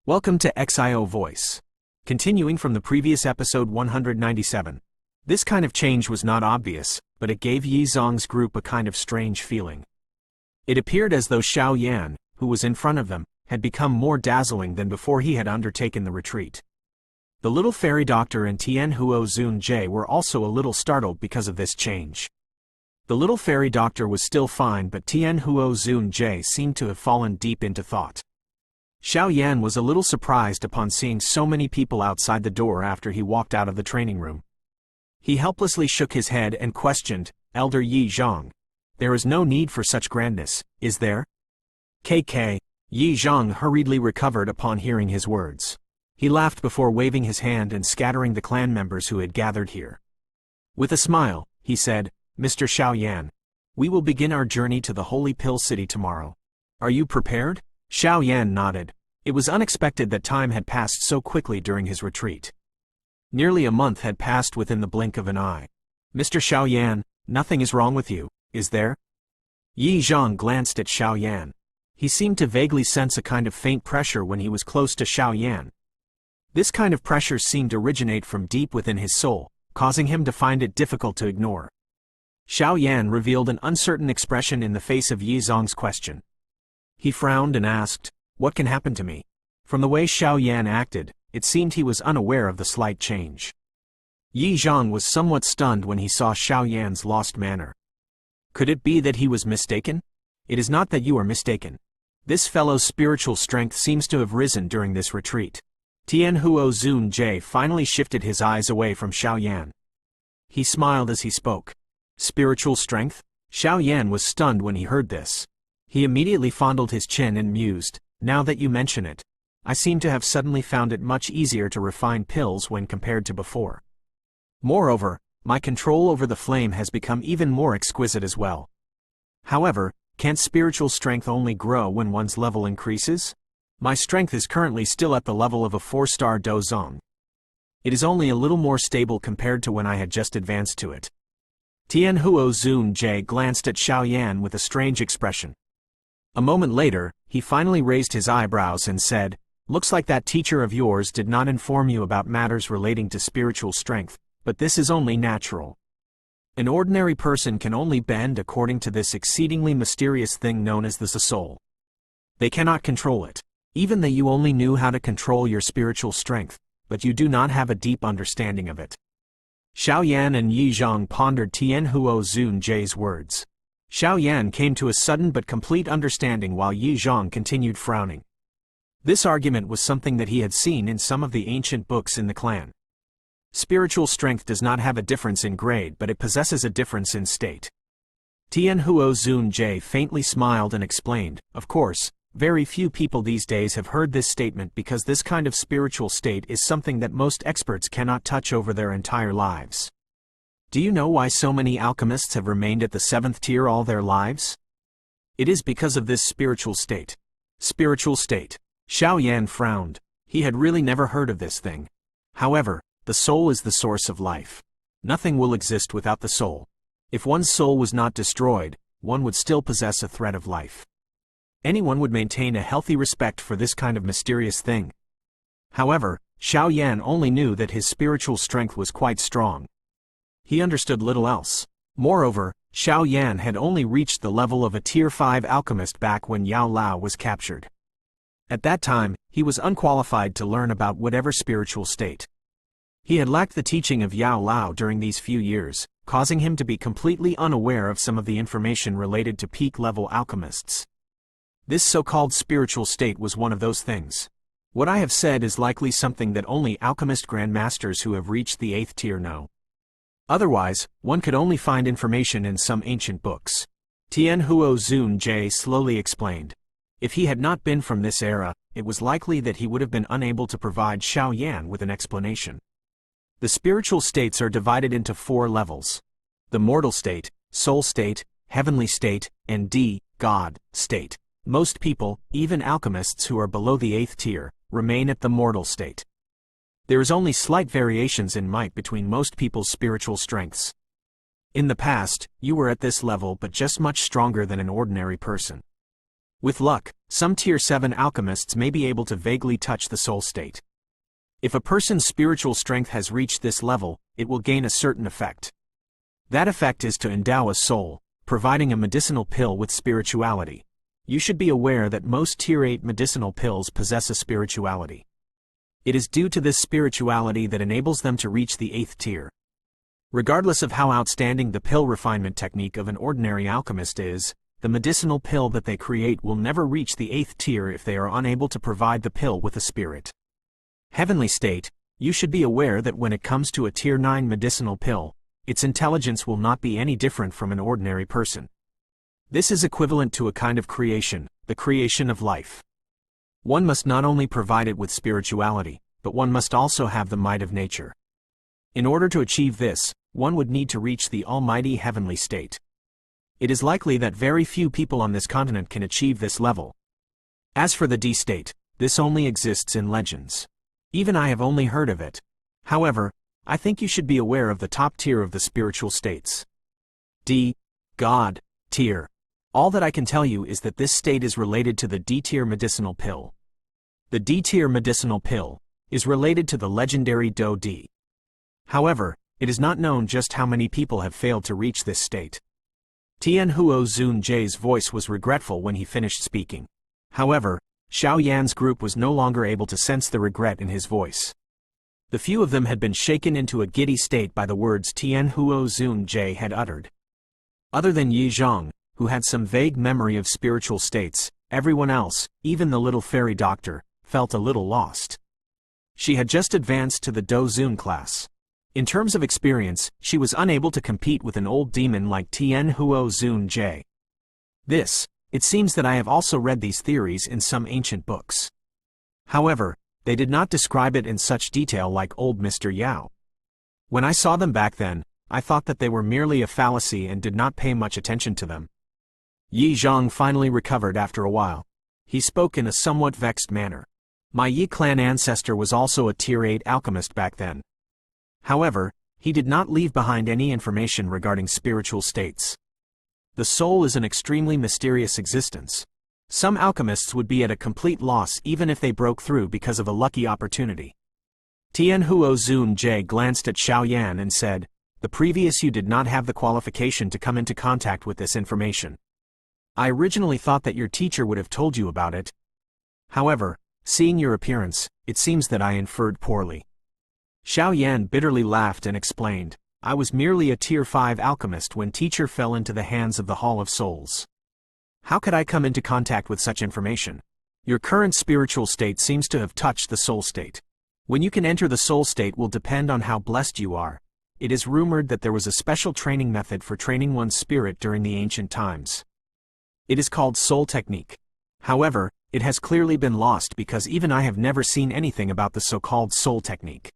Welcome to Xiao Voice. Continuing from the previous episode 197. This kind of change was not obvious, but it gave Yi Zhong's group a kind of strange feeling. It appeared as though Xiao Yan, who was in front of them, had become more dazzling than before he had undertaken the retreat. The little fairy doctor and Tian Huo Zun Jie were also a little startled because of this change. The little fairy doctor was still fine, but Tian Huo Zun Jie seemed to have fallen deep into thought. Xiao Yan was a little surprised upon seeing so many people outside the door after he walked out of the training room. He helplessly shook his head and questioned, "Elder Yi Zhong, there is no need for such grandness, is there?" KK, Yi Zhong hurriedly recovered upon hearing his words. He laughed before waving his hand and scattering the clan members who had gathered here. With a smile, he said, "Mr. Xiao Yan, we will begin our journey to the Holy Pill City tomorrow. Are you prepared?" Xiao Yan nodded. It was unexpected that time had passed so quickly during his retreat. Nearly a month had passed within the blink of an eye. "Mr. Xiao Yan, nothing is wrong with you, is there?" Yi Zhong glanced at Xiao Yan. He seemed to vaguely sense a kind of faint pressure when he was close to Xiao Yan. This kind of pressure seemed to originate from deep within his soul, causing him to find it difficult to ignore. Xiao Yan revealed an uncertain expression in the face of Yi Zhong's question. He frowned and asked, "What can happen to me?" From the way Xiao Yan acted, it seemed he was unaware of the slight change. Yi Zhong was somewhat stunned when he saw Xiao Yan's lost manner. Could it be that he was mistaken? It is not that you are mistaken. This fellow's spiritual strength seems to have risen during this retreat. Tian Huo Zun Jie finally shifted his eyes away from Xiao Yan. He smiled as he spoke. Spiritual strength? Xiao Yan was stunned when he heard this. He immediately fondled his chin and mused, "Now that you mention it, I seem to have suddenly found it much easier to refine pills when compared to before. Moreover, my control over the flame has become even more exquisite as well. However, can't spiritual strength only grow when one's level increases? My strength is currently still at the level of a 4-star dozong. It is only a little more stable compared to when I had just advanced to it." Tian Huo Zun Jie glanced at Xiao Yan with a strange expression. A moment later, he finally raised his eyebrows and said, "Looks like that teacher of yours did not inform you about matters relating to spiritual strength, but this is only natural. An ordinary person can only bend according to this exceedingly mysterious thing known as the soul. They cannot control it. Even though you only knew how to control your spiritual strength, but you do not have a deep understanding of it." Xiao Yan and Yi Zhong pondered Tian Huo Zun Jie's words. Xiao Yan came to a sudden but complete understanding while Yi Zhong continued frowning. This argument was something that he had seen in some of the ancient books in the clan. Spiritual strength does not have a difference in grade, but it possesses a difference in state. Tian Huo Zun Jie faintly smiled and explained, "Of course, very few people these days have heard this statement because this kind of spiritual state is something that most experts cannot touch over their entire lives. Do you know why so many alchemists have remained at the 7th tier all their lives? It is because of this spiritual state." Spiritual state. Xiao Yan frowned. He had really never heard of this thing. However, the soul is the source of life. Nothing will exist without the soul. If one's soul was not destroyed, one would still possess a thread of life. Anyone would maintain a healthy respect for this kind of mysterious thing. However, Xiao Yan only knew that his spiritual strength was quite strong. He understood little else. Moreover, Xiao Yan had only reached the level of a Tier 5 alchemist back when Yao Lao was captured. At that time, he was unqualified to learn about whatever spiritual state. He had lacked the teaching of Yao Lao during these few years, causing him to be completely unaware of some of the information related to peak-level alchemists. This so-called spiritual state was one of those things. What I have said is likely something that only alchemist grandmasters who have reached the 8th tier know. Otherwise, one could only find information in some ancient books. Tian Huo Zun Jie slowly explained. If he had not been from this era, it was likely that he would have been unable to provide Xiao Yan with an explanation. The spiritual states are divided into 4 levels. The mortal state, soul state, heavenly state, and God state. Most people, even alchemists who are below the 8th tier, remain at the mortal state. There is only slight variations in might between most people's spiritual strengths. In the past, you were at this level but just much stronger than an ordinary person. With luck, some Tier 7 alchemists may be able to vaguely touch the soul state. If a person's spiritual strength has reached this level, it will gain a certain effect. That effect is to endow a soul, providing a medicinal pill with spirituality. You should be aware that most Tier 8 medicinal pills possess a spirituality. It is due to this spirituality that enables them to reach the 8th tier. Regardless of how outstanding the pill refinement technique of an ordinary alchemist is, the medicinal pill that they create will never reach the 8th tier if they are unable to provide the pill with a spirit. Heavenly state, you should be aware that when it comes to a Tier 9 medicinal pill, its intelligence will not be any different from an ordinary person. This is equivalent to a kind of creation, the creation of life. One must not only provide it with spirituality, but one must also have the might of nature. In order to achieve this, one would need to reach the almighty heavenly state. It is likely that very few people on this continent can achieve this level. As for the D state, this only exists in legends. Even I have only heard of it. However, I think you should be aware of the top tier of the spiritual states. D. God, tier. All that I can tell you is that this state is related to the D-tier medicinal pill. The D-tier medicinal pill is related to the legendary Do D. However, it is not known just how many people have failed to reach this state. Tian Huo Zun Jie's voice was regretful when he finished speaking. However, Xiao Yan's group was no longer able to sense the regret in his voice. The few of them had been shaken into a giddy state by the words Tian Huo Zun Jie had uttered. Other than Yi Zhang, who had some vague memory of spiritual states, everyone else, even the little fairy doctor, felt a little lost. She had just advanced to the Do Zun class. In terms of experience, she was unable to compete with an old demon like Tian Huo Zun Jie. It seems that I have also read these theories in some ancient books. However, they did not describe it in such detail like old Mr. Yao. When I saw them back then, I thought that they were merely a fallacy and did not pay much attention to them. Yi Zhang finally recovered after a while. He spoke in a somewhat vexed manner. My Yi clan ancestor was also a Tier 8 alchemist back then. However, he did not leave behind any information regarding spiritual states. The soul is an extremely mysterious existence. Some alchemists would be at a complete loss even if they broke through because of a lucky opportunity. Tian Huo Zun Jie glanced at Xiao Yan and said, "The previous you did not have the qualification to come into contact with this information. I originally thought that your teacher would have told you about it. However, seeing your appearance, it seems that I inferred poorly." Xiao Yan bitterly laughed and explained, "I was merely a Tier 5 alchemist when teacher fell into the hands of the Hall of Souls. How could I come into contact with such information? Your current spiritual state seems to have touched the soul state. When you can enter the soul state will depend on how blessed you are. It is rumored that there was a special training method for training one's spirit during the ancient times. It is called soul technique. However, it has clearly been lost because even I have never seen anything about the so-called soul technique."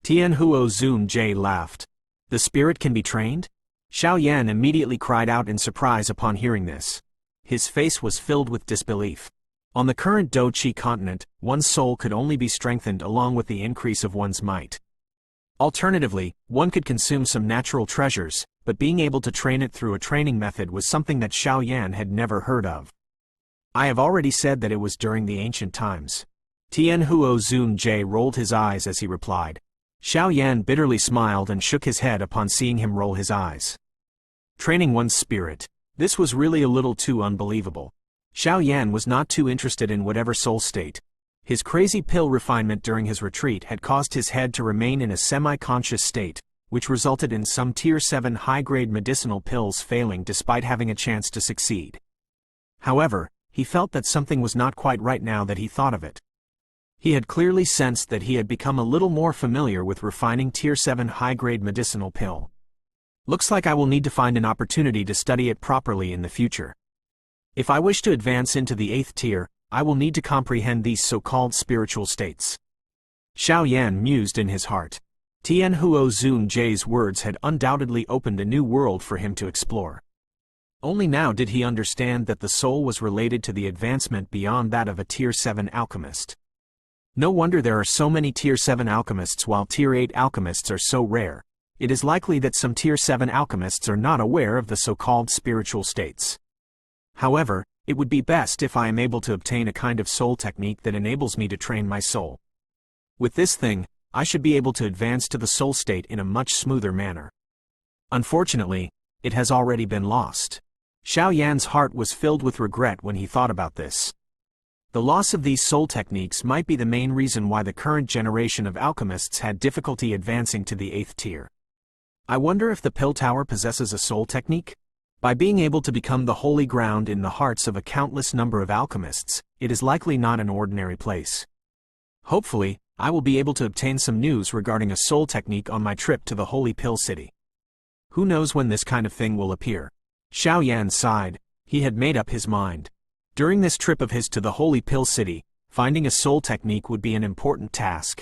Tian Huo Zun Jie laughed. "The spirit can be trained?" Xiao Yan immediately cried out in surprise upon hearing this. His face was filled with disbelief. On the current Do Qi continent, one's soul could only be strengthened along with the increase of one's might. Alternatively, one could consume some natural treasures, but being able to train it through a training method was something that Xiao Yan had never heard of. I have already said that it was during the ancient times. Tian Huo Zun Jie rolled his eyes as he replied. Xiao Yan bitterly smiled and shook his head upon seeing him roll his eyes. Training one's spirit. This was really a little too unbelievable. Xiao Yan was not too interested in whatever soul state. His crazy pill refinement during his retreat had caused his head to remain in a semi-conscious state, which resulted in some Tier 7 high-grade medicinal pills failing despite having a chance to succeed. However, he felt that something was not quite right now that he thought of it. He had clearly sensed that he had become a little more familiar with refining Tier 7 high-grade medicinal pill. Looks like I will need to find an opportunity to study it properly in the future. If I wish to advance into the 8th tier, I will need to comprehend these so-called spiritual states. Xiao Yan mused in his heart. Tian Huo Zun Jie's words had undoubtedly opened a new world for him to explore. Only now did he understand that the soul was related to the advancement beyond that of a Tier 7 alchemist. No wonder there are so many Tier 7 alchemists while Tier 8 alchemists are so rare. It is likely that some Tier 7 alchemists are not aware of the so-called spiritual states. However, It would be best if I am able to obtain a kind of soul technique that enables me to train my soul. With this thing, I should be able to advance to the soul state in a much smoother manner. Unfortunately, it has already been lost. Xiao Yan's heart was filled with regret when he thought about this. The loss of these soul techniques might be the main reason why the current generation of alchemists had difficulty advancing to the 8th tier. I wonder if the Pill Tower possesses a soul technique? By being able to become the holy ground in the hearts of a countless number of alchemists, it is likely not an ordinary place. Hopefully, I will be able to obtain some news regarding a soul technique on my trip to the Holy Pill City. Who knows when this kind of thing will appear? Xiao Yan sighed. He had made up his mind. During this trip of his to the Holy Pill City, finding a soul technique would be an important task.